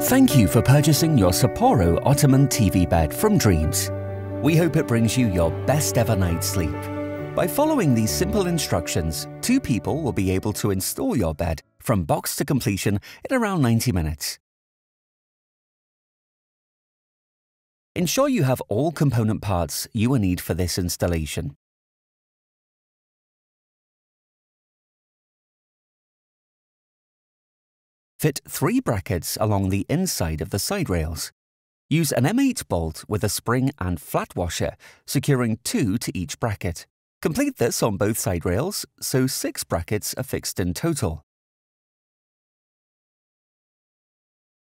Thank you for purchasing your Sapporo Ottoman TV bed from Dreams. We hope it brings you your best ever night's sleep. By following these simple instructions, 2 people will be able to install your bed from box to completion in around 90 minutes. Ensure you have all component parts you will need for this installation. Fit 3 brackets along the inside of the side rails. Use an M8 bolt with a spring and flat washer, securing 2 to each bracket. Complete this on both side rails, so 6 brackets are fixed in total.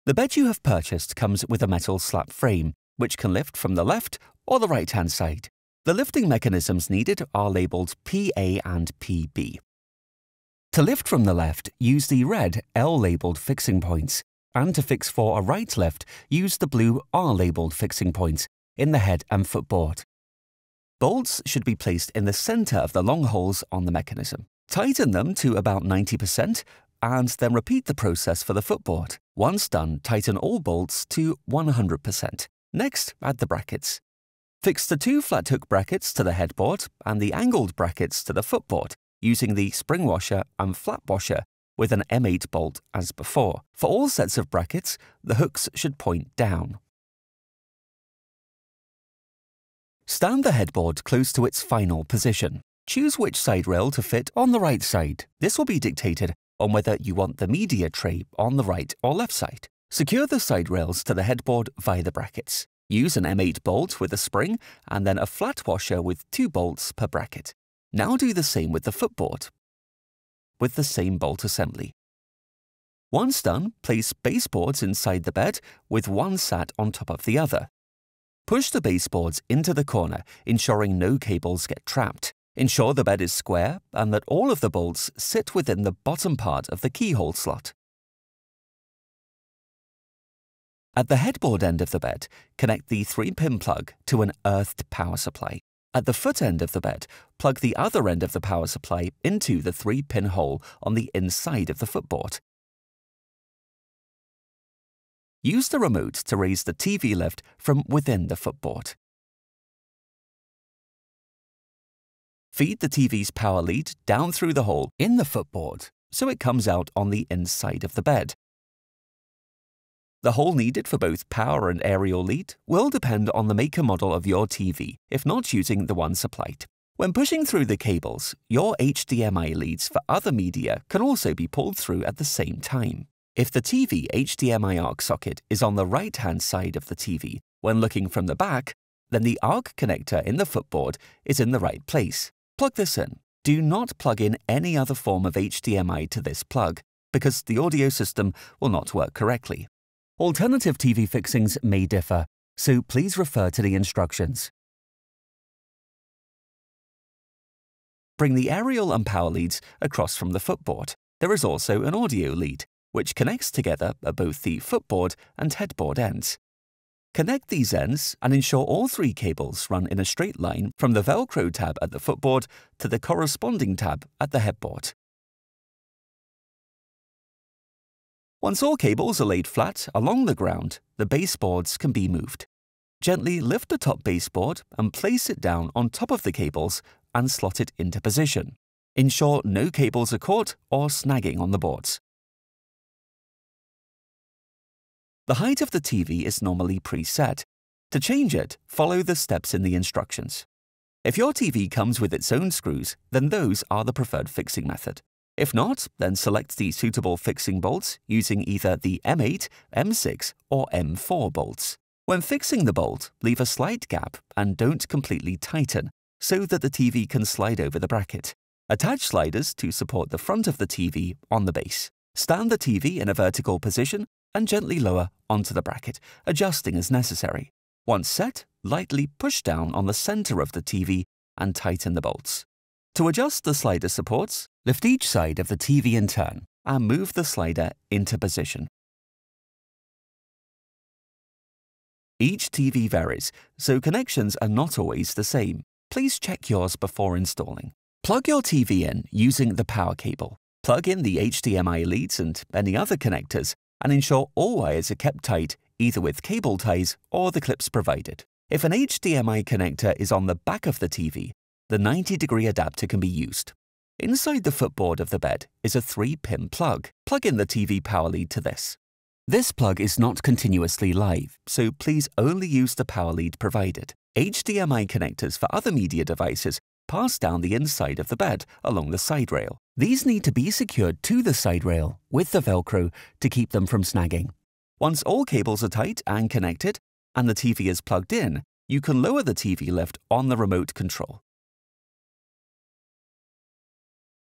The bed you have purchased comes with a metal slat frame, which can lift from the left or the right-hand side. The lifting mechanisms needed are labelled PA and PB. To lift from the left, use the red L-labelled fixing points, and to fix for a right lift, use the blue R-labelled fixing points in the head and footboard. Bolts should be placed in the centre of the long holes on the mechanism. Tighten them to about 90% and then repeat the process for the footboard. Once done, tighten all bolts to 100%. Next, add the brackets. Fix the 2 flat hook brackets to the headboard and the angled brackets to the footboard, using the spring washer and flat washer with an M8 bolt as before. For all sets of brackets, the hooks should point down. Stand the headboard close to its final position. Choose which side rail to fit on the right side. This will be dictated on whether you want the media tray on the right or left side. Secure the side rails to the headboard via the brackets. Use an M8 bolt with a spring and then a flat washer with 2 bolts per bracket. Now do the same with the footboard, with the same bolt assembly. Once done, place baseboards inside the bed with one sat on top of the other. Push the baseboards into the corner, ensuring no cables get trapped. Ensure the bed is square and that all of the bolts sit within the bottom part of the keyhole slot. At the headboard end of the bed, connect the 3-pin plug to an earthed power supply. At the foot end of the bed, plug the other end of the power supply into the 3-pin hole on the inside of the footboard. Use the remote to raise the TV lift from within the footboard. Feed the TV's power lead down through the hole in the footboard so it comes out on the inside of the bed. The hole needed for both power and aerial lead will depend on the make and model of your TV, if not using the one supplied. When pushing through the cables, your HDMI leads for other media can also be pulled through at the same time. If the TV HDMI ARC socket is on the right-hand side of the TV when looking from the back, then the ARC connector in the footboard is in the right place. Plug this in. Do not plug in any other form of HDMI to this plug, because the audio system will not work correctly. Alternative TV fixings may differ, so please refer to the instructions. Bring the aerial and power leads across from the footboard. There is also an audio lead, which connects together at both the footboard and headboard ends. Connect these ends and ensure all 3 cables run in a straight line from the Velcro tab at the footboard to the corresponding tab at the headboard. Once all cables are laid flat along the ground, the baseboards can be moved. Gently lift the top baseboard and place it down on top of the cables and slot it into position. Ensure no cables are caught or snagging on the boards. The height of the TV is normally preset. To change it, follow the steps in the instructions. If your TV comes with its own screws, then those are the preferred fixing method. If not, then select the suitable fixing bolts using either the M8, M6 or M4 bolts. When fixing the bolt, leave a slight gap and don't completely tighten so that the TV can slide over the bracket. Attach sliders to support the front of the TV on the base. Stand the TV in a vertical position and gently lower onto the bracket, adjusting as necessary. Once set, lightly push down on the center of the TV and tighten the bolts. To adjust the slider supports, lift each side of the TV in turn and move the slider into position. Each TV varies, so connections are not always the same. Please check yours before installing. Plug your TV in using the power cable. Plug in the HDMI leads and any other connectors and ensure all wires are kept tight either with cable ties or the clips provided. If an HDMI connector is on the back of the TV, the 90-degree adapter can be used. Inside the footboard of the bed is a 3-pin plug. Plug in the TV power lead to this. This plug is not continuously live, so please only use the power lead provided. HDMI connectors for other media devices pass down the inside of the bed along the side rail. These need to be secured to the side rail with the Velcro to keep them from snagging. Once all cables are tight and connected, and the TV is plugged in, you can lower the TV lift on the remote control.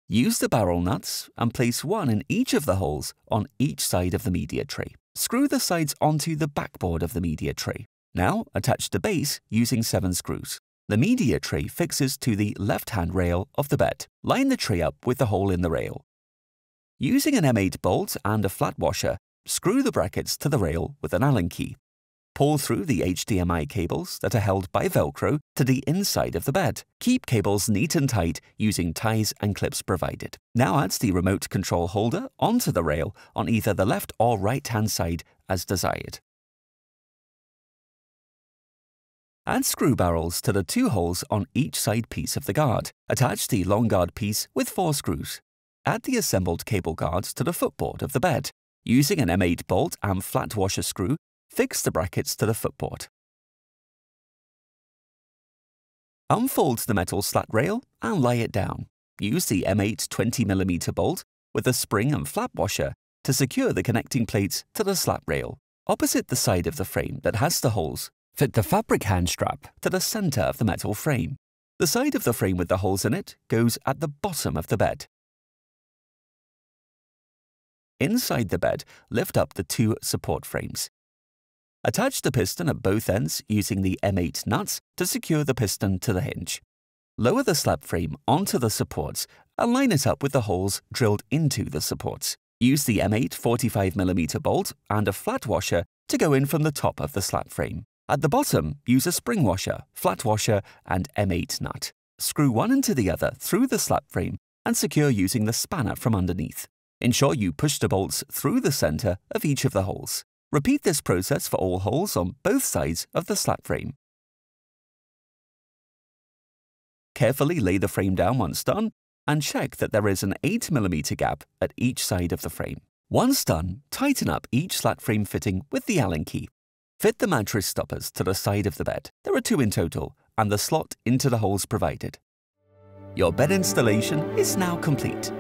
Use the barrel nuts and place one in each of the holes on each side of the media tray. Screw the sides onto the backboard of the media tray. Now attach the base using 7 screws. The media tray fixes to the left-hand rail of the bed. Line the tray up with the hole in the rail. Using an M8 bolt and a flat washer, screw the brackets to the rail with an Allen key. Pull through the HDMI cables that are held by Velcro to the inside of the bed. Keep cables neat and tight using ties and clips provided. Now add the remote control holder onto the rail on either the left or right-hand side as desired. Add screw barrels to the 2 holes on each side piece of the guard. Attach the long guard piece with 4 screws. Add the assembled cable guards to the footboard of the bed. Using an M8 bolt and flat washer screw, fix the brackets to the footboard. Unfold the metal slat rail and lie it down. Use the M8 20mm bolt with a spring and flat washer to secure the connecting plates to the slat rail. Opposite the side of the frame that has the holes, fit the fabric hand strap to the center of the metal frame. The side of the frame with the holes in it goes at the bottom of the bed. Inside the bed, lift up the 2 support frames. Attach the piston at both ends using the M8 nuts to secure the piston to the hinge. Lower the slab frame onto the supports and line it up with the holes drilled into the supports. Use the M8 45mm bolt and a flat washer to go in from the top of the slab frame. At the bottom, use a spring washer, flat washer, and M8 nut. Screw one into the other through the slab frame and secure using the spanner from underneath. Ensure you push the bolts through the center of each of the holes. Repeat this process for all holes on both sides of the slat frame. Carefully lay the frame down once done and check that there is an 8mm gap at each side of the frame. Once done, tighten up each slat frame fitting with the Allen key. Fit the mattress stoppers to the side of the bed. There are 2 in total, and the slot into the holes provided. Your bed installation is now complete.